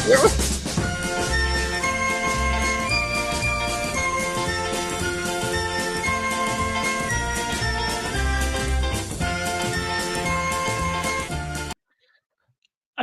I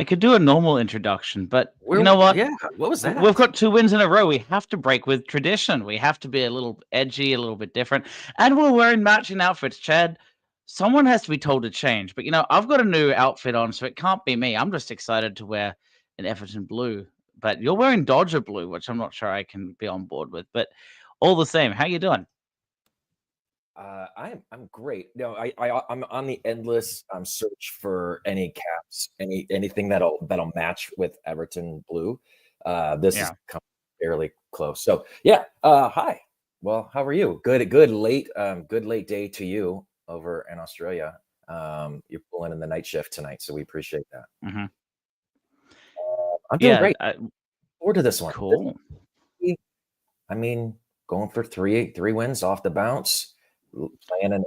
could do a normal introduction, but you know what? Yeah, what was that? We've got 2 wins in a row. We have to break with tradition. We have to be a little edgy, a little bit different. And we're wearing matching outfits, Chad. Someone has to be told to change. But, I've got a new outfit on, so it can't be me. I'm just excited to wear an Everton blue. But you're wearing Dodger blue, which I'm not sure I can be on board with. But all the same, how you doing? I'm great. No, I'm on the endless search for any caps, anything that'll match with Everton blue. This is Yeah. fairly close. So yeah. Hi. Well, how are you? Good late day to you over in Australia. You're pulling in the night shift tonight, so we appreciate that. Mhm. I'm doing great. Yeah, Forward to this one. cool. I mean, going for three wins off the bounce, playing a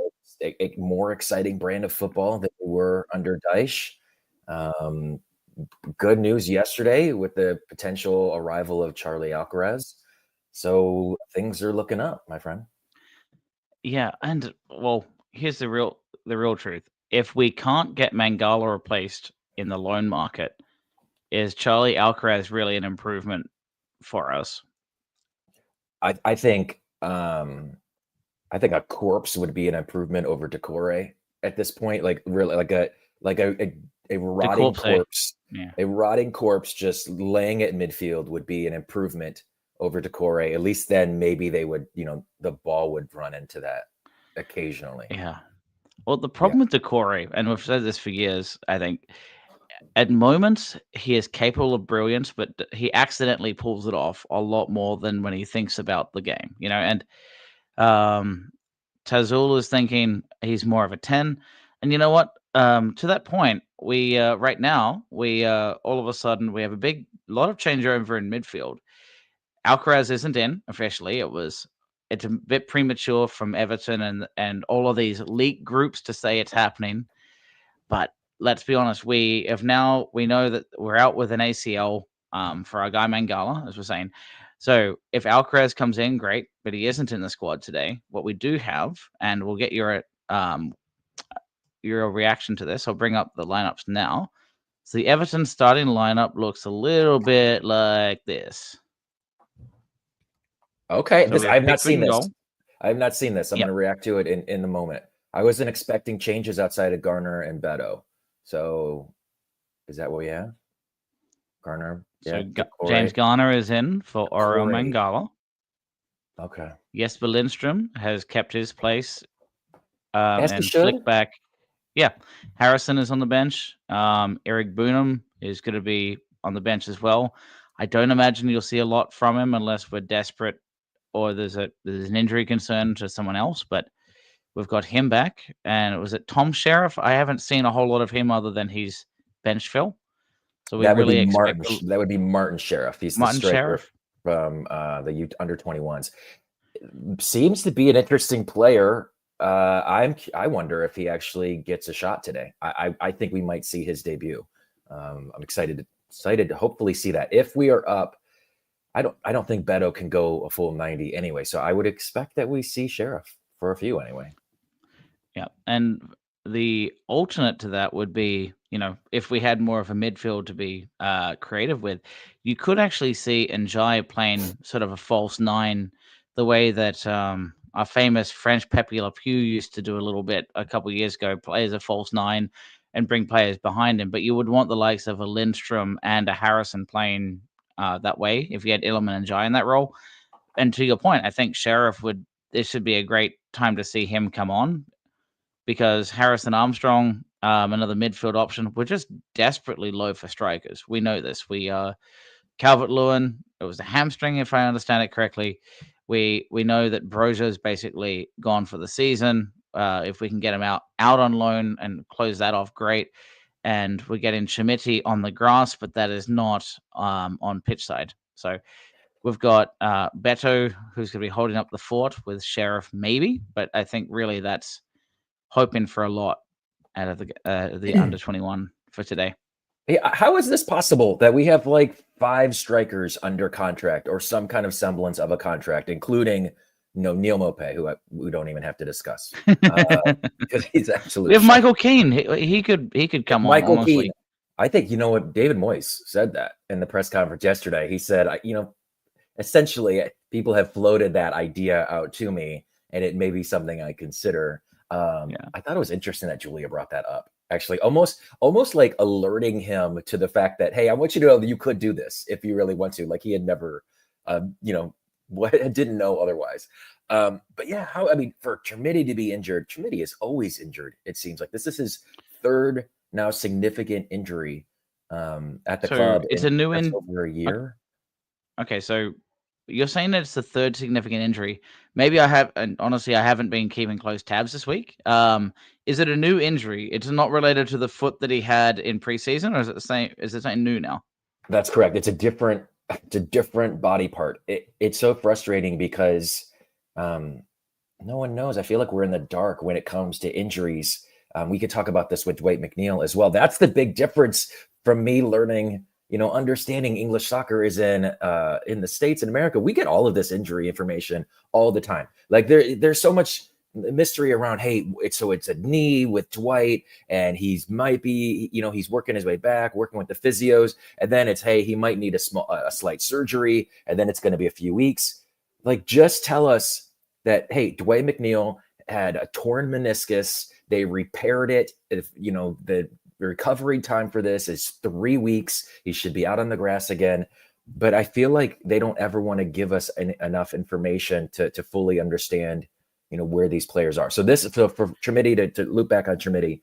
more exciting brand of football than we were under Dyche. Good news yesterday with the potential arrival of Charlie Alcaraz. So things are looking up, my friend. Yeah, and well, here's the real truth. If we can't get Mangala replaced in the loan market, is Charlie Alcaraz really an improvement for us? I think a corpse would be an improvement over Decore at this point. Like really, a rotting corpse. Yeah. A rotting corpse just laying at midfield would be an improvement over Decore. At least then maybe they would, the ball would run into that occasionally. Yeah. Well, the problem with Decore, and we've said this for years, I think, at moments he is capable of brilliance, but he accidentally pulls it off a lot more than when he thinks about the game, and Tazul is thinking he's more of a 10. And you know what? To that point, we right now, we all of a sudden we have a lot of changeover in midfield. Alcaraz isn't in officially. It's a bit premature from Everton and all of these league groups to say it's happening. But let's be honest, we know that we're out with an ACL for our guy Mangala, as we're saying. So if Alcaraz comes in, great, but he isn't in the squad today. What we do have, and we'll get your reaction to this. I'll bring up the lineups now. So the Everton starting lineup looks a little bit like this. Okay, I have not seen this. I have not seen this. I'm Yep. going to react to it in a moment. I wasn't expecting changes outside of Garner and Beto. So is that what we have? Garner. So James Garner is in for Oro Mangala. Okay. Jesper Lindstrom has kept his place. As and he should. flick back. Yeah. Harrison is on the bench. Eric Boonham is going to be on the bench as well. I don't imagine you'll see a lot from him unless we're desperate or there's an injury concern to someone else, but we've got him back. And was it Tom Sheriff? I haven't seen a whole lot of him other than he's bench fill. So we really expect that would be Martin Sheriff. He's Martin the striker Sheriff from the under 21s. Seems to be an interesting player. I wonder if he actually gets a shot today. I think we might see his debut. I'm excited to hopefully see that. If we are up, I don't think Beto can go a full 90 anyway. So I would expect that we see Sheriff for a few anyway. Yeah, and the alternate to that would be, if we had more of a midfield to be creative with, you could actually see Njai playing sort of a false 9, the way that our famous French Pepe Le Pew used to do a little bit a couple of years ago, play as a false 9 and bring players behind him. But you would want the likes of a Lindstrom and a Harrison playing that way if you had Illiman and Njai in that role. And to your point, I think Sheriff this should be a great time to see him come on, because Harrison Armstrong, another midfield option, we're just desperately low for strikers. We know this. Calvert-Lewin, it was a hamstring, if I understand it correctly. We know that Broja's basically gone for the season. If we can get him out on loan and close that off, great. And we're getting Chimiti on the grass, but that is not on pitch side. So we've got Beto, who's going to be holding up the fort with Sheriff, maybe. But I think really that's hoping for a lot out of the under 21 for today. Hey, how is this possible that we have like 5 strikers under contract or some kind of semblance of a contract, including Neil Mopé, who we don't even have to discuss because he's We absolute have shite. Michael Keane. He could come on, Michael honestly. Keane. I think you know what David Moyes said that in the press conference yesterday. He said, essentially, people have floated that idea out to me, and it may be something I consider. I thought it was interesting that Julia brought that up. Actually, almost like alerting him to the fact that, hey, I want you to know that you could do this if you really want to. Like he had never, didn't know otherwise. But yeah, for Chermiti to be injured, Chermiti is always injured. It seems like this is his third now significant injury at the club. It's a new over a year. Okay, so you're saying that it's the third significant injury. Maybe I have, and honestly, I haven't been keeping close tabs this week. Is it a new injury? It's not related to the foot that he had in preseason, or is it the same? Is it something new now? That's correct. It's a different body part. It's so frustrating because no one knows. I feel like we're in the dark when it comes to injuries. We could talk about this with Dwight McNeil as well. That's the big difference from me learning, understanding English soccer is in the States and America. We get all of this injury information all the time. Like there's so much mystery around, hey, it's a knee with Dwight and he's might be, he's working his way back, working with the physios. And then it's, hey, he might need a slight surgery. And then it's going to be a few weeks. Like, just tell us that, hey, Dwight McNeil had a torn meniscus. They repaired it. If, the recovery time for this is 3 weeks. He should be out on the grass again. But I feel like they don't ever want to give us enough information to fully understand, where these players are. So for Chermiti to loop back on Chermiti,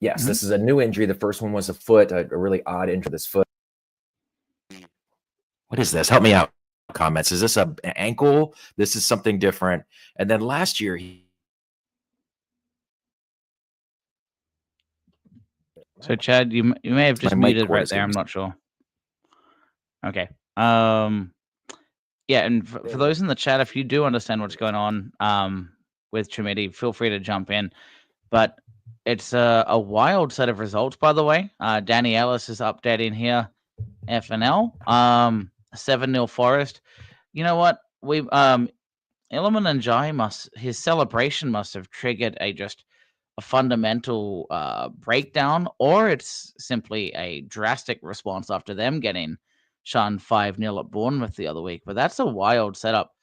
yes, This is a new injury. The first one was a foot, a really odd injury. This foot. What is this? Help me out. Comments. Is this an ankle? This is something different. And then last year So Chad, you may have just muted right there. I'm not sure. Okay. Yeah, and for those in the chat, if you do understand what's going on with Chermiti, feel free to jump in. But it's a wild set of results, by the way. Danny Ellis is updating here. FNL 7-0 Forest. You know what? We Iliman Ndiaye his celebration must have triggered a fundamental breakdown, or it's simply a drastic response after them getting shunned 5-0 at Bournemouth the other week. But that's a wild setup.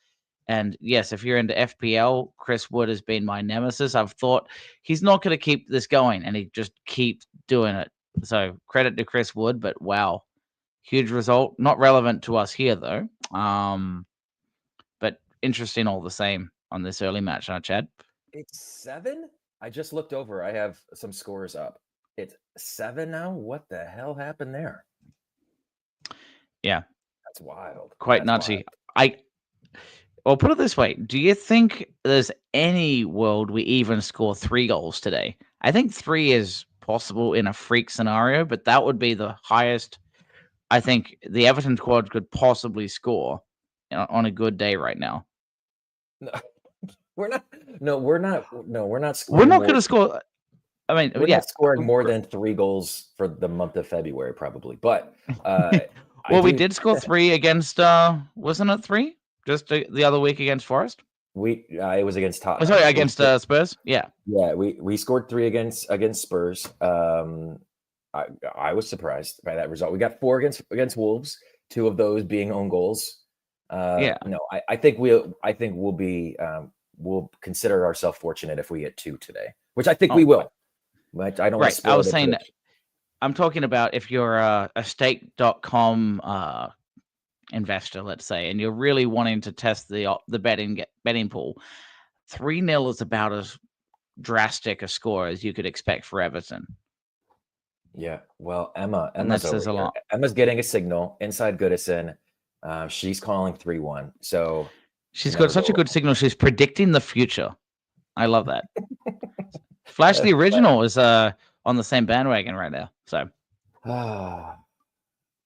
And yes, if you're into FPL, Chris Wood has been my nemesis. I've thought he's not going to keep this going, and he just keeps doing it. So credit to Chris Wood, but wow, huge result. Not relevant to us here, though. But interesting all the same on this early match, huh, Chad? It's 7? I just looked over. I have some scores up. It's 7 now? What the hell happened there? Yeah. That's wild. Quite nutsy. Well, put it this way. Do you think there's any world we even score 3 goals today? I think 3 is possible in a freak scenario, but that would be the highest I think the Everton squad could possibly score on a good day right now. No, we're not. No, we're not. No, we're not scoring. We're not going to score. I mean, we're not scoring more than 3 goals for the month of February, probably. But well, we did score 3 against. Wasn't it 3? Just the other week against Forest. It was against Tottenham. Sorry, against Spurs. Yeah. Yeah, we scored 3 against Spurs. I was surprised by that result. We got 4 against Wolves, 2 of those being own goals. No, I think we'll be we'll consider ourselves fortunate if we get 2 today, which I think we will. But I don't. Right. I was saying that. I'm talking about if you're a stake.com investor, let's say, and you're really wanting to test the betting pool. 3-0 is about as drastic a score as you could expect for Everton. Yeah, well, Emma's that says a lot. Emma's getting a signal inside Goodison. She's calling 3-1. So she's got such a good signal. She's predicting the future. I love that. Flash the Original is on the same bandwagon right now. So,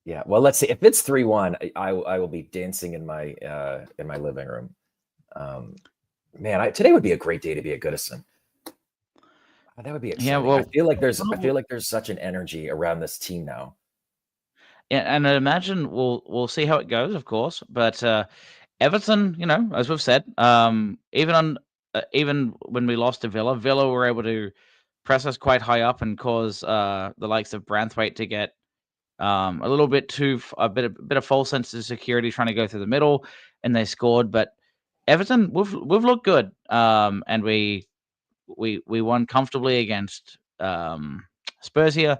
yeah. Well, let's see. If it's 3-1, I will be dancing in my living room. Man, today would be a great day to be at Goodison. That would be exciting. Yeah, well, I feel like there's such an energy around this team now. Yeah, and I imagine we'll see how it goes, of course. But Everton, as we've said, even when we lost to Villa, Villa were able to press us quite high up and cause the likes of Branthwaite to get a little bit a bit of false sense of security trying to go through the middle, and they scored. But Everton, we've looked good, and we won comfortably against Spurs here,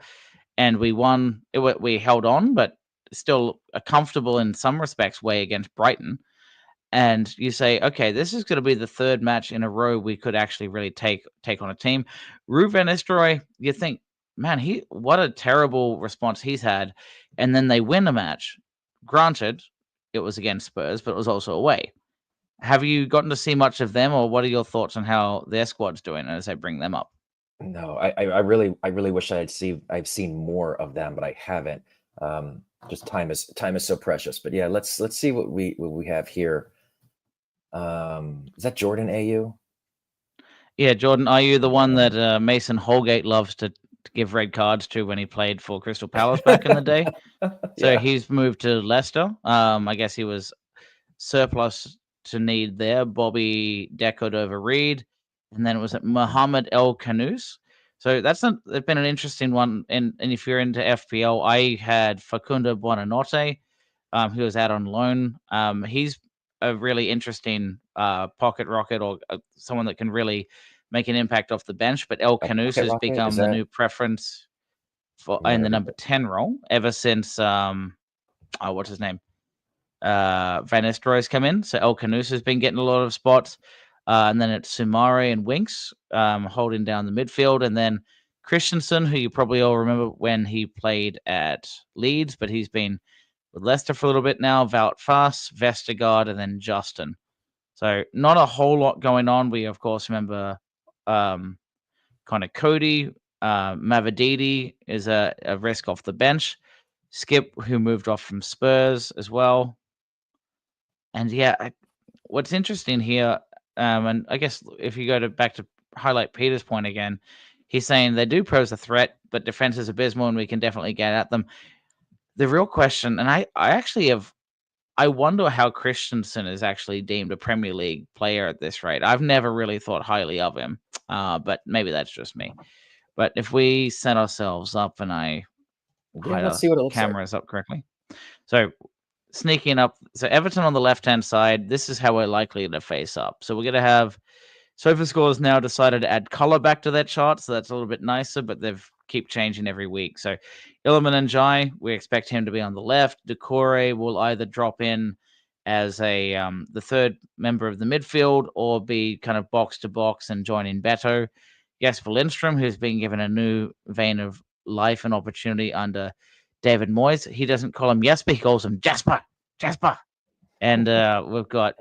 and we won. We held on, but still a comfortable in some respects way against Brighton. And you say, okay, this is going to be the third match in a row we could actually really take on a team. Ruud van Nistelrooy, you think, man, what a terrible response he's had, and then they win a match. Granted, it was against Spurs, but it was also away. Have you gotten to see much of them, or what are your thoughts on how their squad's doing as they bring them up? No, I really wish I've seen more of them, but I haven't. Just time is so precious. But yeah, let's see what we have here. Is that Jordan AU? Yeah, Jordan, are you the one that Mason Holgate loves to give red cards to when he played for Crystal Palace back in the day? So Yeah. he's moved to Leicester. I guess he was surplus to need there. Bobby Decoed over Reed, and then it was Mohamed El Kanous. So it's been an interesting one. And if you're into FPL, I had Facundo Buonanotte, who was out on loan. He's a really interesting pocket rocket, or someone that can really make an impact off the bench. But El A Kanous pocket has rocket? Is become the that? new preference for in Never the heard number of 10 role ever since what's his name? Van Nistelrooy's come in. So El Canus has been getting a lot of spots. And then it's Sumare and Winks holding down the midfield. And then Christensen, who you probably all remember when he played at Leeds, but he's been with Leicester for a little bit now. Wout Fass, Vestergaard, and then Justin. So not a whole lot going on. We, of course, remember kind of Cody. Mavididi is a risk off the bench. Skip, who moved off from Spurs as well. And yeah, what's interesting here, and I guess if you go back to highlight Peter's point again, he's saying they do pose a threat, but defense is abysmal, and we can definitely get at them. The real question, and I actually I wonder how Christensen is actually deemed a Premier League player at this rate. I've never really thought highly of him, but maybe that's just me. But if we set ourselves up and I Yeah, hide let's our see what it looks like. cameras up correctly, so sneaking up. So Everton on the left-hand side, this is how we're likely to face up. So we're going to have SofaScore now decided to add color back to that chart, so that's a little bit nicer, but they've keep changing every week. So Iliman and Jai, we expect him to be on the left. Decore will either drop in as a the third member of the midfield or be kind of box to box and join in Beto. Jesper Lindstrom, who's been given a new vein of life and opportunity under David Moyes. He doesn't call him Jesper, he calls him Jasper. Jasper. And we've got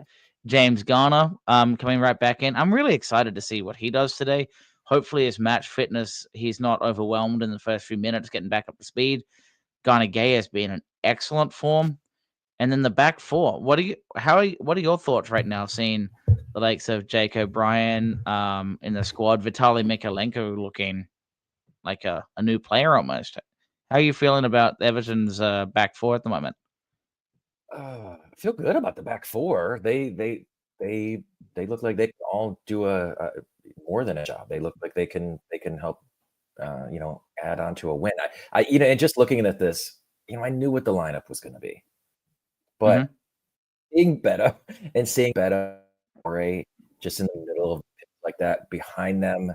James Garner coming right back in. I'm really excited to see what he does today. Hopefully, his match fitness, he's not overwhelmed in the first few minutes, getting back up to speed. Garner Gay has been in excellent form. And then the back four. What are your thoughts right now, seeing the likes of Jake O'Brien in the squad, Vitaly Mikalenko looking like a new player almost? How are you feeling about Everton's back four at the moment? I feel good about the back four. They look like they can all do a more than a job. They look like they can help add on to a win. And just looking at this, I knew what the lineup was going to be, but seeing Beto just in the middle of like that behind them,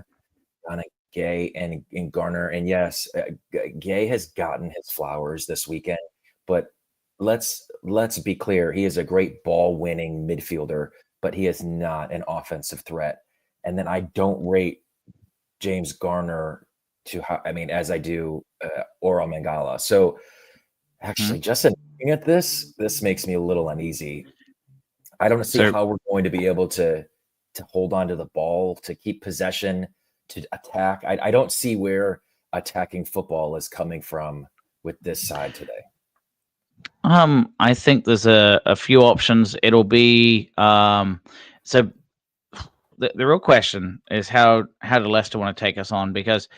on Gay and Garner, and yes, Gay has gotten his flowers this weekend, but let's be clear, he is a great ball winning midfielder, but he is not an offensive threat. And then I don't rate James Garner as I do Oral Mangala. So actually, just in looking at this makes me a little uneasy. I don't see how we're going to be able to hold on to the ball, to keep possession, to attack. I don't see where attacking football is coming from with this side today. I think there's a few options. It'll be so the real question is how do Leicester want to take us on? Because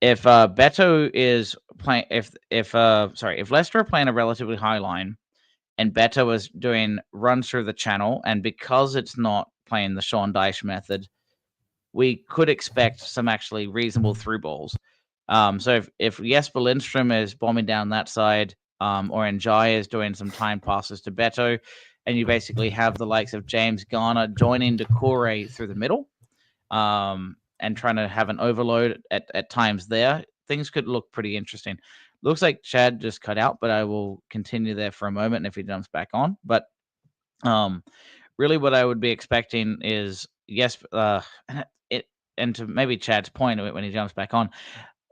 if Beto is playing, if Leicester are playing a relatively high line, and Beto was doing runs through the channel, and because it's not playing the Sean Dyche method, we could expect some actually reasonable through balls. So if Jesper Lindstrom is bombing down that side, or Njai is doing some time passes to Beto, and you basically have the likes of James Garner joining Decore through the middle, and trying to have an overload at times there, things could look pretty interesting. Looks like Chad just cut out, but I will continue there for a moment if he jumps back on. But really what I would be expecting is, yes, and to maybe Chad's point when he jumps back on,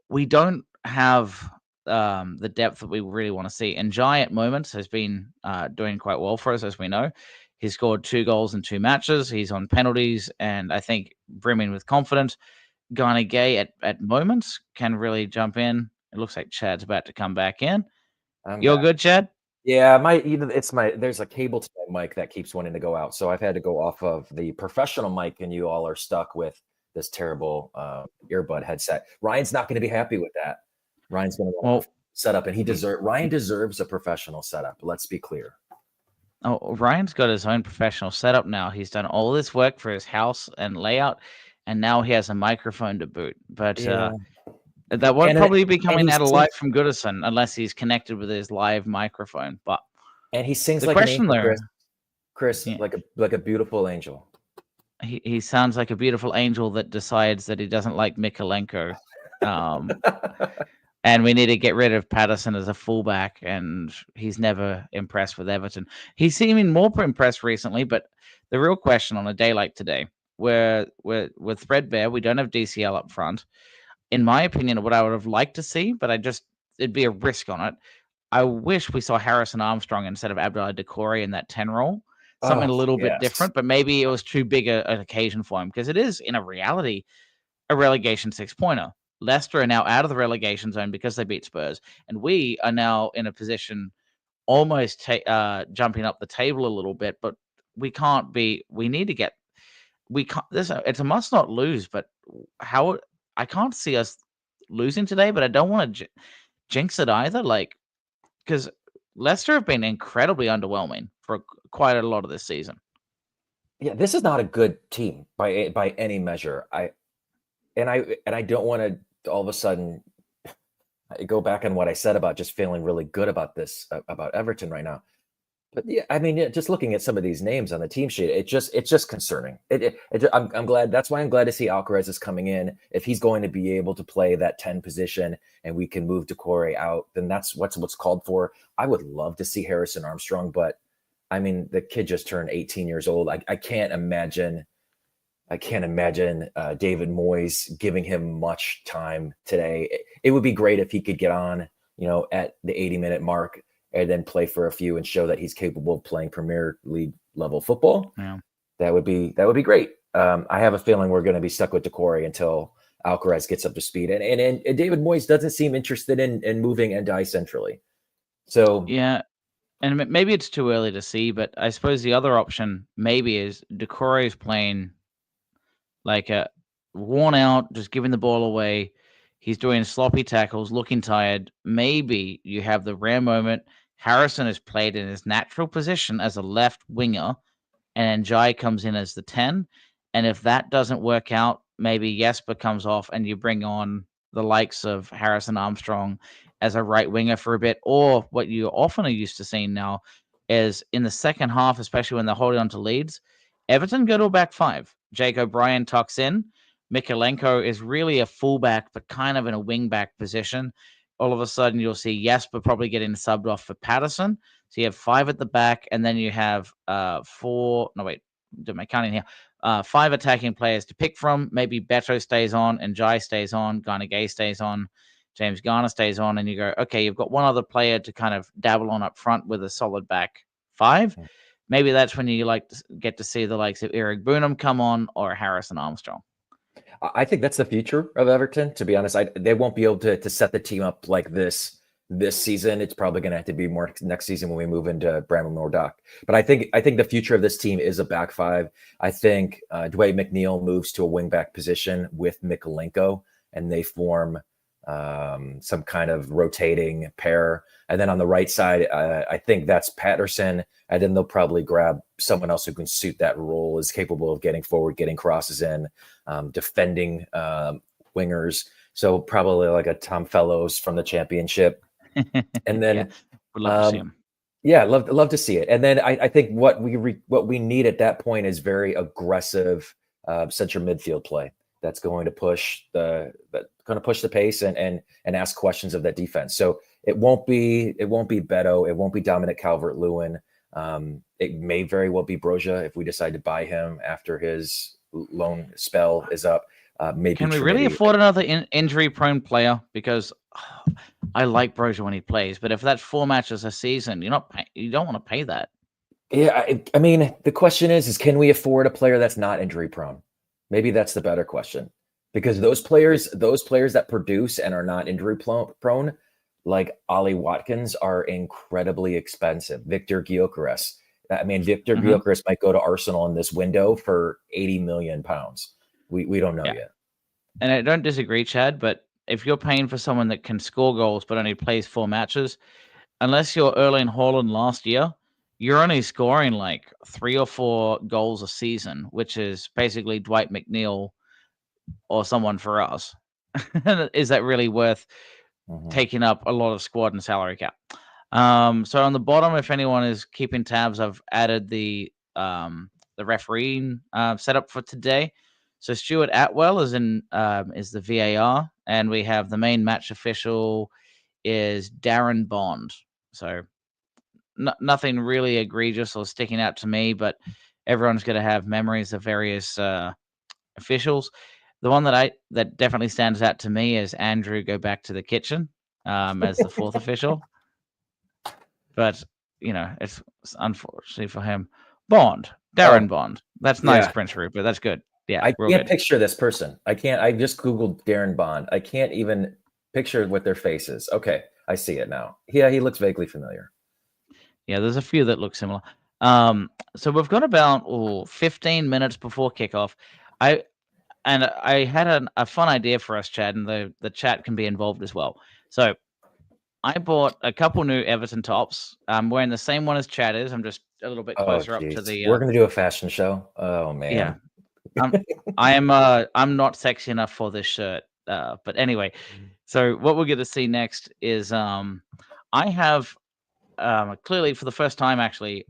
we don't have the depth that we really want to see. And Jai at moments has been doing quite well for us, as we know. He's scored 2 goals in 2 matches. He's on penalties, and I think brimming with confidence. Gana Gay at moments can really jump in. It looks like Chad's about to come back in. You're back. good, Chad? Yeah, there's a cable to my mic that keeps wanting to go out. So I've had to go off of the professional mic, and you all are stuck with this terrible earbud headset. Ryan's not going to be happy with that. Ryan's going to want to set up, and Ryan deserves a professional setup. Let's be clear. Oh, Ryan's got his own professional setup now. He's done all this work for his house and layout, and now he has a microphone to boot. But that won't probably be coming out of live from Goodison unless he's connected with his live microphone. But he sings like an angel, Chris, yeah. like a beautiful angel. He sounds like a beautiful angel that decides that he doesn't like Mikalenko. And we need to get rid of Patterson as a fullback, and he's never impressed with Everton. He's seeming more impressed recently, but the real question on a day like today, where with threadbare, we don't have DCL up front. In my opinion, what I would have liked to see, but it'd be a risk on it. I wish we saw Harrison Armstrong instead of Abdoulaye Doucouré in that 10 role. Something a little bit different, but maybe it was too big an occasion for him, because it is, in a reality, a relegation 6-pointer. Leicester are now out of the relegation zone because they beat Spurs, and we are now in a position almost jumping up the table a little bit, but we can't be. We need to get. We can't. It's a must not lose, but how I can't see us losing today, but I don't want to jinx it either. Because Leicester have been incredibly underwhelming for quite a lot of this season. Yeah, this is not a good team by any measure. I don't want to all of a sudden go back on what I said about just feeling really good about this about Everton right now. But yeah, I mean, just looking at some of these names on the team sheet, it's just concerning. I'm glad. That's why I'm glad to see Alcaraz is coming in. If he's going to be able to play that 10 position and we can move Decore out, then that's what's called for. I would love to see Harrison Armstrong, but I mean, the kid just turned 18 years old. I can't imagine David Moyes giving him much time today. It would be great if he could get on, at the 80-minute mark and then play for a few and show that he's capable of playing Premier League level football. Yeah. That would be great. I have a feeling we're going to be stuck with Decore until Alcaraz gets up to speed. And David Moyes doesn't seem interested in moving Ndiaye centrally. So yeah. And maybe it's too early to see, but I suppose the other option maybe is Decore is playing like a worn out, just giving the ball away. He's doing sloppy tackles, looking tired. Maybe you have the rare moment. Harrison is played in his natural position as a left winger, and Njai comes in as the 10. And if that doesn't work out, maybe Jesper comes off and you bring on the likes of Harrison Armstrong as a right winger for a bit. Or what you often are used to seeing now is in the second half, especially when they're holding on to leads, Everton go to a back 5. Jake O'Brien tucks in. Mikalenko is really a fullback, but kind of in a wing-back position. All of a sudden, you'll see Jesper probably getting subbed off for Patterson. So you have 5 at the back, and then you have 4. No, wait, did my counting here? 5 attacking players to pick from. Maybe Beto stays on, and Njai stays on, Gay stays on, James Garner stays on, and you go, okay, you've got one other player to kind of dabble on up front with a solid back 5. Mm-hmm. Maybe that's when you get to see the likes of Eric Boonham come on or Harrison Armstrong. I think that's the future of Everton. To be honest, they won't be able to set the team up like this season. It's probably going to have to be more next season when we move into Bramall Moore. But I think the future of this team is a back 5. I think Dwayne McNeil moves to a wing back position with Mikalenko, and they form some kind of rotating pair. And then on the right side, I think that's Patterson. And then they'll probably grab someone else who can suit that role, is capable of getting forward, getting crosses in, defending wingers. So probably like a Tom Fellows from the Championship. And then would love to see him. Yeah, love to see it. And then I think what we need at that point is very aggressive central midfield play that's going to push the pace and ask questions of that defense. So it won't be Beto, it won't be Dominic Calvert-Lewin. It may very well be Broja if we decide to buy him after his loan spell is up. Maybe can we really afford another injury-prone player? Because I like Broja when he plays, but if that's 4 matches a season, you don't want to pay that. Yeah, I mean, the question is can we afford a player that's not injury-prone? Maybe that's the better question, because those players that produce and are not injury-prone, like Ollie Watkins, are incredibly expensive. Victor Gyökeres. I mean, Victor Gyökeres might go to Arsenal in this window for £80 million. We don't know yet. And I don't disagree, Chad, but if you're paying for someone that can score goals but only plays 4 matches, unless you're Erling Haaland last year, you're only scoring like 3 or 4 goals a season, which is basically Dwight McNeil or someone for us. Is that really worth taking up a lot of squad and salary cap? So on the bottom, if anyone is keeping tabs, I've added the refereeing setup for today. So Stuart Atwell is the VAR, and we have the main match official is Darren Bond. So nothing really egregious or sticking out to me, but everyone's going to have memories of various officials. The one that definitely stands out to me is Andrew Go Back to the Kitchen as the 4th official. But it's unfortunately for him, Darren Bond. That's nice, Prince Rupert. That's good. Yeah, I can't picture this person. I just Googled Darren Bond. I can't even picture what their face is. Okay, I see it now. Yeah, he looks vaguely familiar. Yeah, there's a few that look similar. So we've got about 15 minutes before kickoff. I had a fun idea for us, Chad, and the chat can be involved as well. So I bought a couple new Everton tops. I'm wearing the same one as Chad is. I'm just a little bit closer up to the. We're gonna do a fashion show. Oh man. Yeah. I'm not sexy enough for this shirt. But anyway, so what we're going to see next is I have clearly for the first time actually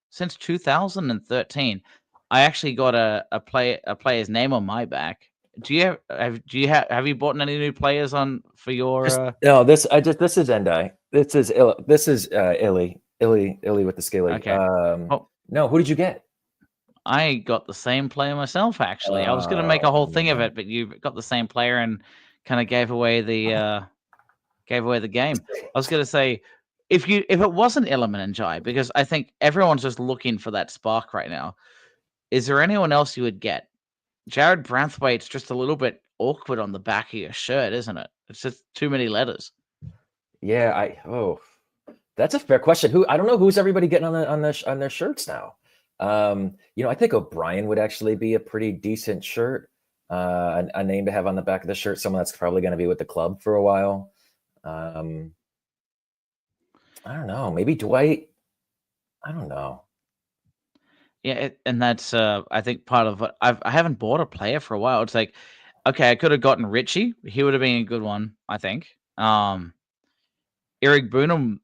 since 2013, I actually got a player's name on my back. Have you bought any new players for your? No, this is Endai. This is Illy with the scaly. Okay. No, who did you get? I got the same player myself, actually. I was going to make a whole thing of it, but you got the same player and kind of gave away the game. I was going to say, if it wasn't Iliman Ndiaye, because I think everyone's just looking for that spark right now, is there anyone else you would get? Jared Branthwaite's just a little bit awkward on the back of your shirt, isn't it? It's just too many letters. Yeah, that's a fair question. I don't know who's everybody getting on their shirts now. I think O'Brien would actually be a pretty decent shirt, a name to have on the back of the shirt. Someone that's probably going to be with the club for a while. I don't know. Maybe Dwight. I don't know. Yeah, and that's I think part of what I haven't bought a player for a while. It's like, okay, I could have gotten Richie. He would have been a good one, I think. Eric Boonham.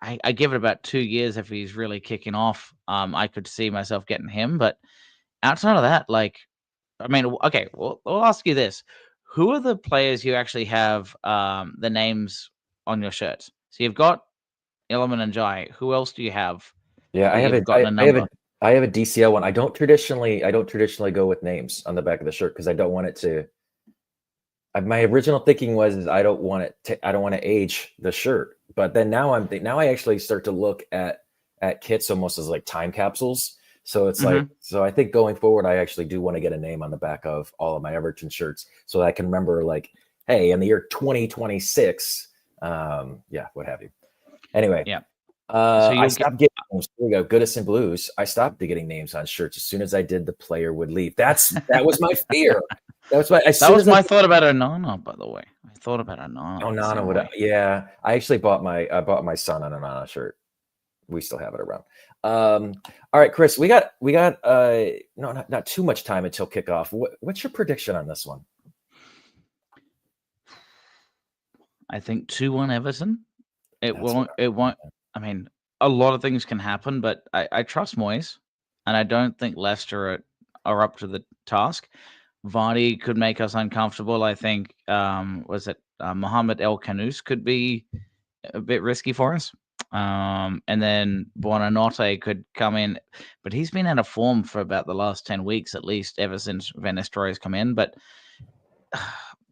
I give it about 2 years if he's really kicking off. I could see myself getting him, but outside of that, okay, well, I'll ask you this: who are the players you actually have the names on your shirts? So you've got Iliman Ndiaye. Who else do you have? Yeah, I have a DCL one. I don't traditionally go with names on the back of the shirt because I don't want it to. My original thinking was I don't want to age the shirt. But then now I actually start to look at kits almost as like time capsules. So it's so I think going forward, I actually do want to get a name on the back of all of my Everton shirts so that I can remember hey, in the year 2026, what have you. Anyway, yeah. I stopped getting names. Here we go. Goodison Blues. I stopped getting names on shirts as soon as I did. The player would leave. That was my fear. That was my thought about Onana, by the way. thought about Onana. Onana would, yeah. I actually bought my son an Onana shirt. We still have it around. All right, Chris, we got not too much time until kickoff. What's your prediction on this one? I think 2-1 Everton. It won't. I mean, a lot of things can happen, but I trust Moyes, and I don't think Leicester are up to the task. Vardy could make us uncomfortable. I think Mohamed El Khanous could be a bit risky for us. And then Buonanotte could come in, but he's been out of form for about the last 10 weeks at least, ever since Van Nistelrooy has come in. But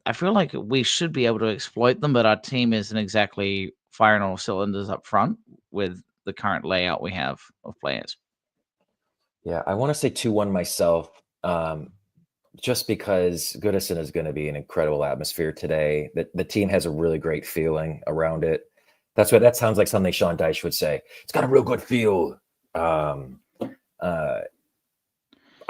I feel like we should be able to exploit them, but our team isn't exactly firing all cylinders up front with the current layout we have of players. Yeah, I want to say 2-1 myself, just because Goodison is going to be an incredible atmosphere today. The team has a really great feeling around it. That sounds like something Sean Dyche would say. It's got a real good feel. I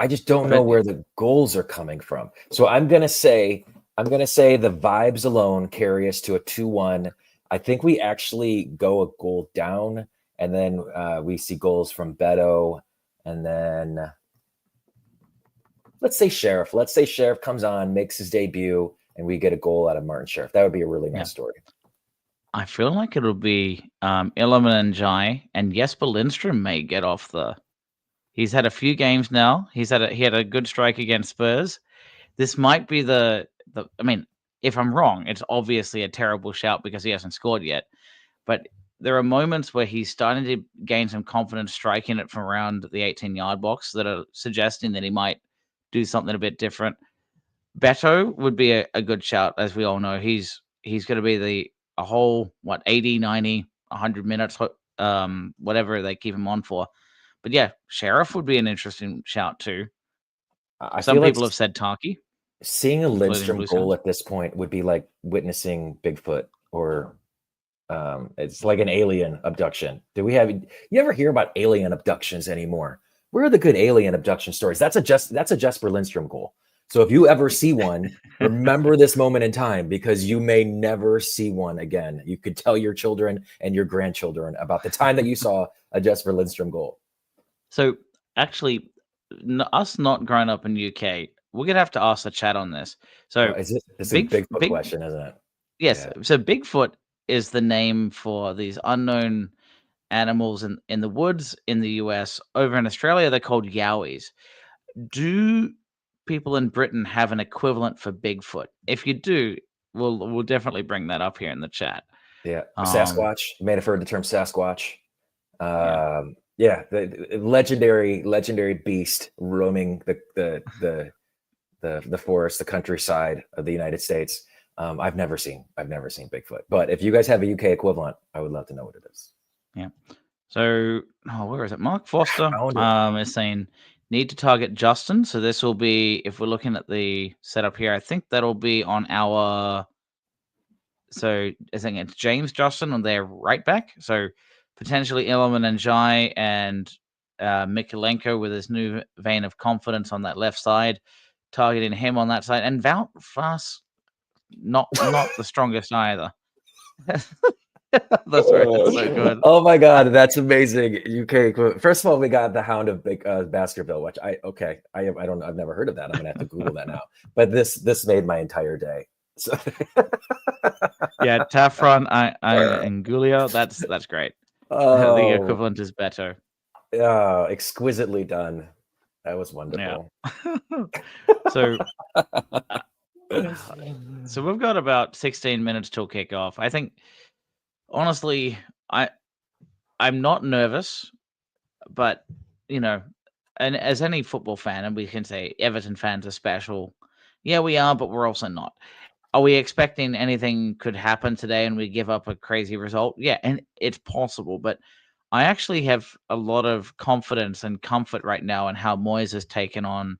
just don't know where the goals are coming from. So I'm gonna say the vibes alone carry us to a 2-1. I think we actually go a goal down, and then we see goals from Beto, and then let's say Sheriff. Let's say Sheriff comes on, makes his debut, and we get a goal out of Martin Sheriff. That would be a really nice story. I feel like it'll be Iliman Ndiaye, and Jesper Lindstrom may get off the. He's had a few games now. He had a good strike against Spurs. This might be the. I mean, if I'm wrong, it's obviously a terrible shout because he hasn't scored yet. But there are moments where he's starting to gain some confidence striking it from around the 18-yard box that are suggesting that he might do something a bit different. Beto would be a good shout, as we all know. He's going to be a whole 80, 90, 100 minutes, whatever they keep him on for. But yeah, Sheriff would be an interesting shout too. Some people have said Taki. Seeing a Lindstrom goal at this point would be like witnessing Bigfoot, or it's like an alien abduction. You ever hear about alien abductions anymore? Where are the good alien abduction stories? That's a Jesper Lindstrom goal. So if you ever see one, remember this moment in time, because you may never see one again. You could tell your children and your grandchildren about the time that you saw a Jesper Lindstrom goal. So actually, us not growing up in UK, we're going to have to ask the chat on this. So it's a Bigfoot question, isn't it? Yes. Yeah. So Bigfoot is the name for these unknown animals in the woods in the US. Over in Australia, they're called yowies. Do people in Britain have an equivalent for Bigfoot? If you do, we'll definitely bring that up here in the chat. Yeah, Sasquatch. You may have heard the term Sasquatch. The legendary beast roaming the forest, the countryside of the United States. I've never seen Bigfoot, but if you guys have a UK equivalent, I would love to know what it is. Yeah. So, where is it? Mark Foster is saying need to target Justin. So this will be, if we're looking at the setup here, I think that'll be on our. So I think it's James Justin on their right back. So potentially Iliman Ndiaye and Mikolenko with his new vein of confidence on that left side, targeting him on that side, and Wout Faes, not the strongest either. That's right. That's so good. Oh my God, that's amazing. UK. First of all, we got the Hound of Baskerville, which I've never heard of that. I'm gonna have to Google that now. But this made my entire day. So. Yeah, Taffron and Gulia. That's great. The equivalent is better. Exquisitely done. That was wonderful. Yeah. So we've got about 16 minutes till kickoff. I think, honestly, I'm not nervous, but and as any football fan, and we can say Everton fans are special. Yeah, we are, but we're also not. Are we expecting anything could happen today and we give up a crazy result? Yeah, and it's possible, but I actually have a lot of confidence and comfort right now in how Moyes has taken on,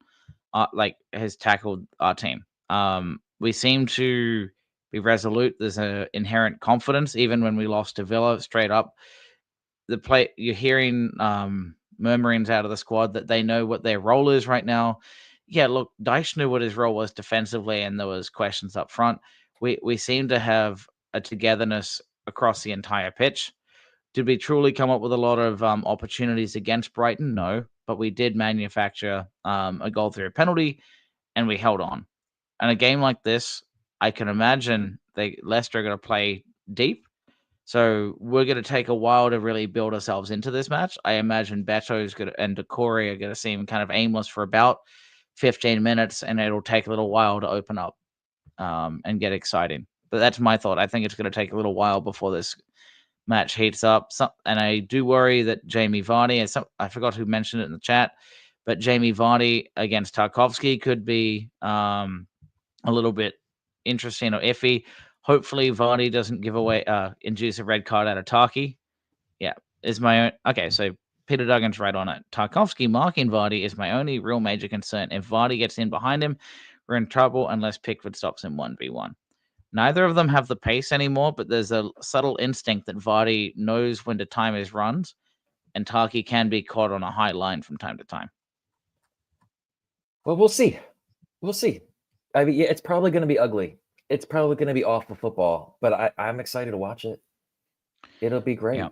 has tackled our team. We seem to be resolute. There's an inherent confidence, even when we lost to Villa straight up. You're hearing murmurings out of the squad that they know what their role is right now. Yeah, look, Dyche knew what his role was defensively, and there was questions up front. we seem to have a togetherness across the entire pitch. Did we truly come up with a lot of opportunities against Brighton? No, but we did manufacture a goal through a penalty, and we held on. And a game like this, I can imagine Leicester are going to play deep. So we're going to take a while to really build ourselves into this match. I imagine Beto's and Decore are going to seem kind of aimless for about 15 minutes, and it'll take a little while to open up and get exciting. But that's my thought. I think it's going to take a little while before this match heats up. And I do worry that Jamie Vardy, I forgot who mentioned it in the chat, but Jamie Vardy against Tarkovsky could be a little bit interesting or iffy. Hopefully Vardy doesn't induce a red card out of Tarky. Yeah, is my own. Okay, so Peter Duggan's right on it. Tarkovsky marking Vardy is my only real major concern. If Vardy gets in behind him, we're in trouble unless Pickford stops him 1v1. Neither of them have the pace anymore, but there's a subtle instinct that Vardy knows when to time his runs, and Tarky can be caught on a high line from time to time. Well, we'll see. We'll see. I mean, yeah, it's probably going to be ugly. It's probably going to be awful football, but I'm excited to watch it. It'll be great. Yeah.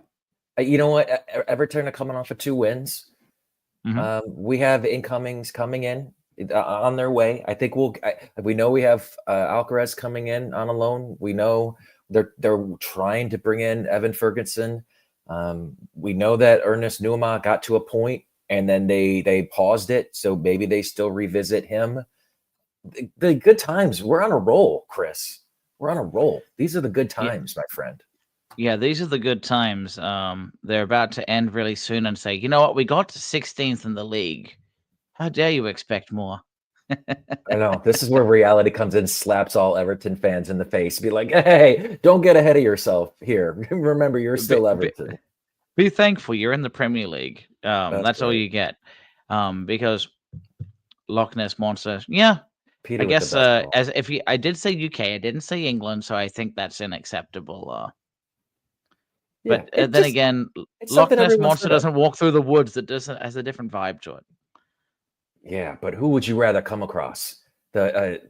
You know what? Everton are coming off of 2 wins. Mm-hmm. We have incomings coming in on their way. I think we know we have Alcaraz coming in on a loan. We know they're trying to bring in Evan Ferguson. We know that Ernest Nuama got to a point and then they paused it. So maybe they still revisit him. The good times. We're on a roll, Chris. We're on a roll. These are the good times, my friend. Yeah, these are the good times. They're about to end really soon and say, you know what? We got to 16th in the league. How dare you expect more? I know. This is where reality comes in, slaps all Everton fans in the face. Be like, hey, don't get ahead of yourself here. Remember, you're still Everton. Be thankful you're in the Premier League. That's right. All you get. Because Loch Ness Monster, yeah. Peter, I guess I did say UK, I didn't say England, so I think that's unacceptable. But then again, Loch Ness Monster doesn't walk through the woods. It has a different vibe to it. Yeah, but who would you rather come across? The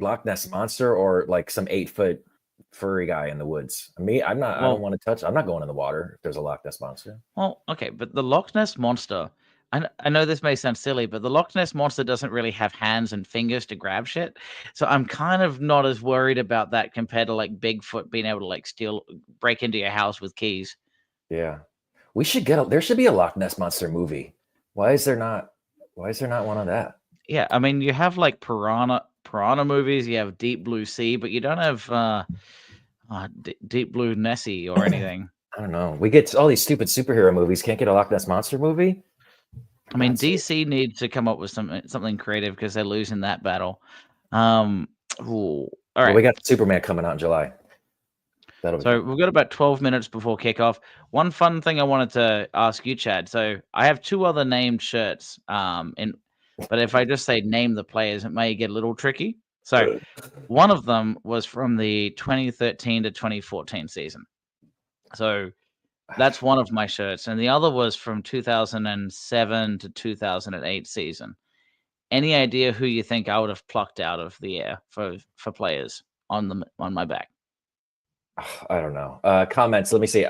Loch Ness Monster or like some 8-foot furry guy in the woods? I don't want to touch. I'm not going in the water if there's a Loch Ness Monster. Well, okay, but the Loch Ness Monster, I know this may sound silly, but the Loch Ness Monster doesn't really have hands and fingers to grab shit. So I'm kind of not as worried about that compared to like Bigfoot being able to break into your house with keys. Yeah. There should be a Loch Ness Monster movie. Why is there not one on that? Yeah, I mean, you have like piranha movies, you have Deep Blue Sea, but you don't have Deep Blue Nessie or anything. I don't know. We get all these stupid superhero movies. Can't get a Loch Ness Monster movie? I mean, DC needs to come up with something creative because they're losing that battle. All right. Well, we got Superman coming out in July. We've got about 12 minutes before kickoff. One fun thing I wanted to ask you, Chad. So I have 2 other named shirts. But if I just say name the players, it may get a little tricky. So one of them was from the 2013 to 2014 season. So that's one of my shirts. And the other was from 2007 to 2008 season. Any idea who you think I would have plucked out of the air for players on my back? I don't know. Comments. Let me see.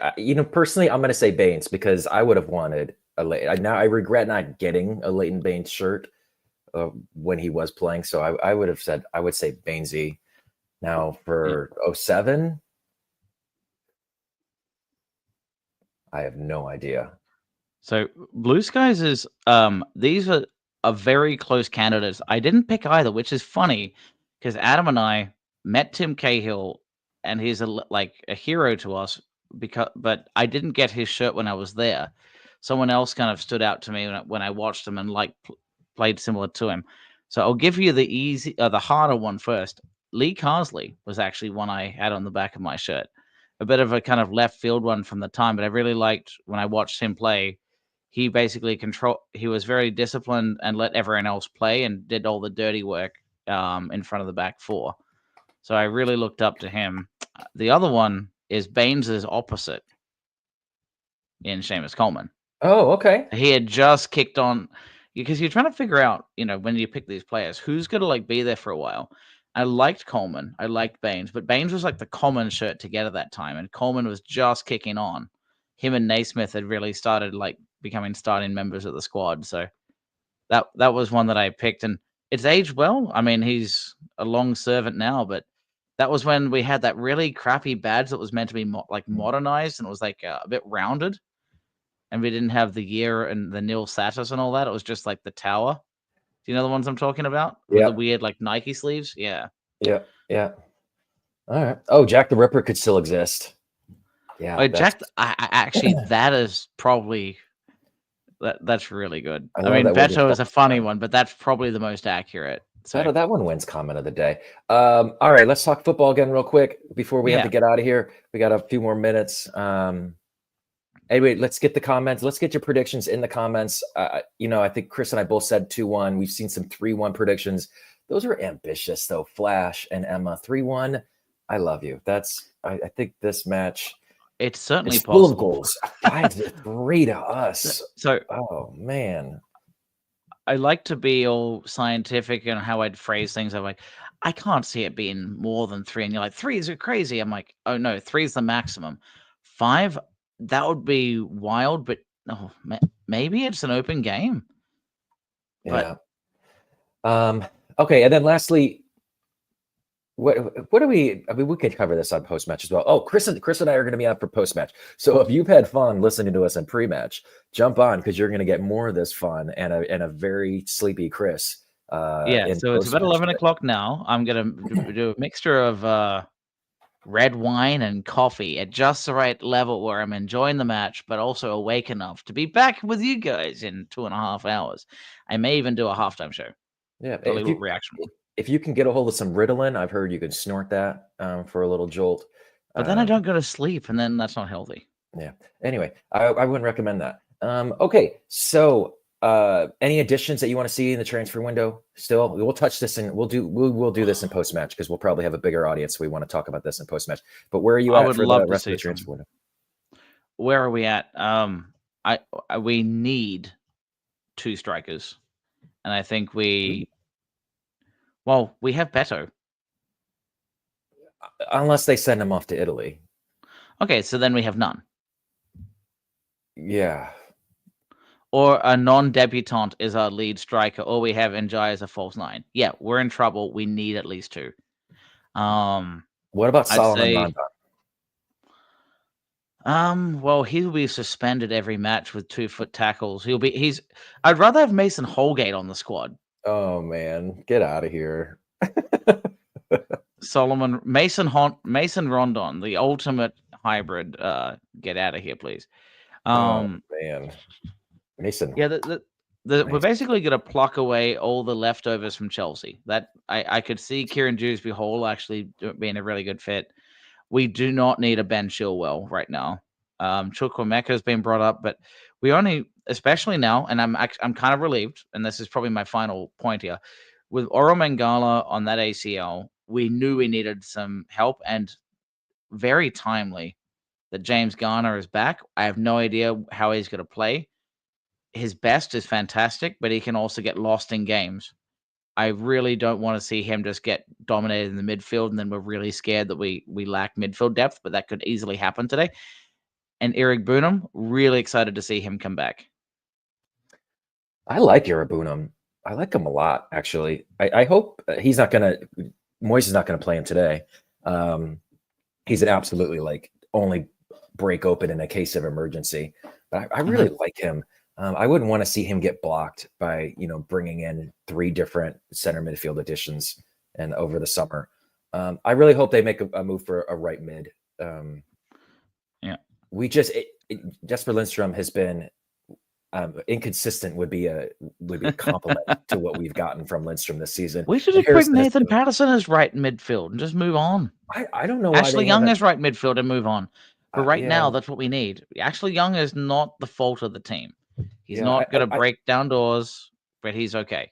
Personally, I'm going to say Baines because I would have wanted now I regret not getting a Leighton Baines shirt when he was playing. So I would say Bainesy. Now for 07, I have no idea. So Blue Skies is these are very close candidates. I didn't pick either, which is funny because Adam and I met Tim Cahill, and he's a hero to us but I didn't get his shirt when I was there. Someone else kind of stood out to me when I watched him and played similar to him. So I'll give you the harder one first. Lee Carsley was actually one I had on the back of my shirt. A bit of a kind of left field one from the time, but I really liked when I watched him play. He basically he was very disciplined and let everyone else play and did all the dirty work in front of the back 4. So I really looked up to him. The other one is Baines's opposite in Seamus Coleman. Oh, okay. He had just kicked on because you're trying to figure out, when you pick these players, who's going to be there for a while. I liked Coleman. I liked Baines, but Baines was like the common shirt to get at that time, and Coleman was just kicking on. Him and Naismith had really started like becoming starting members of the squad. So that was one that I picked, and it's aged well. I mean, he's a long servant now, but that was when we had that really crappy badge that was meant to be modernized, and it was like a bit rounded, and we didn't have the year and the nil status and all that. It was just like the tower. Do you know the ones I'm talking about with the Yeah, weird like Nike sleeves? Yeah. yeah, yeah. All right. Oh, Jack the Ripper could still exist. Yeah, Oh, that's. Jack, I actually that is probably that's really good. I I love mean, that we're just Beto is a funny talking. one, but that's probably the most accurate. So That one wins comment of the day. All right, let's talk football again real quick before we have to yeah, get out of here. We got a few more minutes. Anyway, let's get the comments. Let's get your predictions in the comments. I think Chris and I both said 2-1. We've seen some 3-1 predictions. Those are ambitious, though. Flash and Emma, 3-1. I love you. I think this match it's certainly is full of possible. goals. 5-3 to us. So Oh, man. I like to be all scientific in how I'd phrase things. I'm like, I can't see it being more than three, and you're like, three is crazy. I'm like, oh no, three is the maximum. Five, that would be wild, but maybe it's an open game. Yeah. Okay, and then lastly, what do we? I mean, we could cover this on post match as well. Oh, Chris and I are going to be out for post match. So if you've had fun listening to us in pre match, jump on because you're going to get more of this fun and a very sleepy Chris. Yeah, so it's about 11 o'clock now. I'm gonna do a mixture of red wine and coffee at just the right level where I'm enjoying the match, but also awake enough to be back with you guys in 2.5 hours. I may even do a halftime show. Yeah, A little reaction. if you can get a hold of some Ritalin, I've heard you can snort that for a little jolt. But then I don't go to sleep, and then that's not healthy. Yeah. Anyway, I wouldn't recommend that. Okay, so any additions that you want to see in the transfer window? Still, we'll touch this and we'll do this in post match because we'll probably have a bigger audience. So we want to talk about this in post match. But where are you at for the rest of the transfer window? Where are we at? We need 2 strikers, and I think we have Beto. Unless they send him off to Italy. Okay, so then we have none. Yeah. Or a non-debutant is our lead striker, or we have Njai as a false 9. Yeah, we're in trouble. We need at least 2. What about Solomon Rondon? Well, he'll be suspended every match with 2-foot tackles. I'd rather have Mason Holgate on the squad. Oh man, get out of here. Mason Rondon, the ultimate hybrid. Get out of here, please. Oh man. Mason. Yeah, we're basically going to pluck away all the leftovers from Chelsea. That I could see Kieran Dewsbury Hall actually being a really good fit. We do not need a Ben Chilwell right now. Chukwuemeka has been brought up, but we only, especially now, and I'm kind of relieved, and this is probably my final point here, with Oro Mangala on that ACL, we knew we needed some help, and very timely that James Garner is back. I have no idea how he's going to play. His best is fantastic, but he can also get lost in games. I really don't want to see him just get dominated in the midfield, and then we're really scared that we lack midfield depth, but that could easily happen today. And Eric Bunham, really excited to see him come back. I like Eric Bunham. I like him a lot, actually. I hope he's not going to – Moyes is not going to play him today. He's an absolutely, only break open in a case of emergency. But I really like him. I wouldn't want to see him get blocked by, bringing in 3 different center midfield additions and over the summer. I really hope they make a move for a right mid. Yeah. Jesper Lindstrom has been inconsistent would be a compliment to what we've gotten from Lindstrom this season. We should just bring Nathan Patterson as right midfield and just move on. I don't know. Ashley Young as right midfield and move on. But right now, that's what we need. Ashley Young is not the fault of the team. He's not going to break down doors, but he's okay.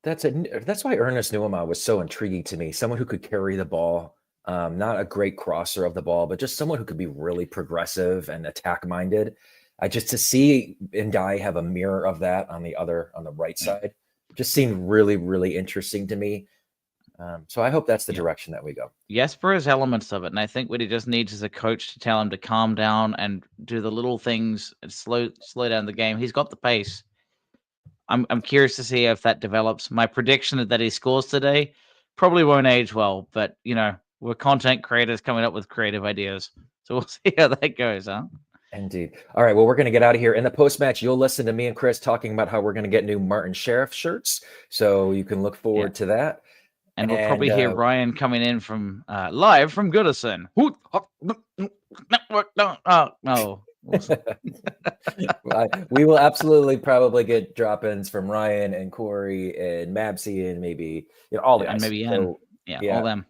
That's why Ernest Nuama was so intriguing to me. Someone who could carry the ball, not a great crosser of the ball, but just someone who could be really progressive and attack minded. Just to see Ndai have a mirror of that on the right side just seemed really, really interesting to me. So I hope that's the direction that we go. Jesper has elements of it, and I think what he just needs is a coach to tell him to calm down and do the little things and slow down the game. He's got the pace. I'm curious to see if that develops. My prediction is that he scores today. Probably won't age well, but we're content creators coming up with creative ideas, so we'll see how that goes, huh? Indeed. All right. Well, we're going to get out of here. In the post-match, you'll listen to me and Chris talking about how we're going to get new Martin Sheriff shirts. So you can look forward to that. And we'll probably hear Ryan coming in from live from Goodison. No. We will absolutely probably get drop-ins from Ryan and Corey and Mabsy and maybe all the guys. And maybe Ian. So, all them.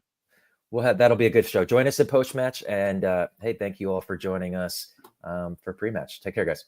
That'll be a good show. Join us in post-match. And hey, thank you all for joining us for pre-match. Take care, guys.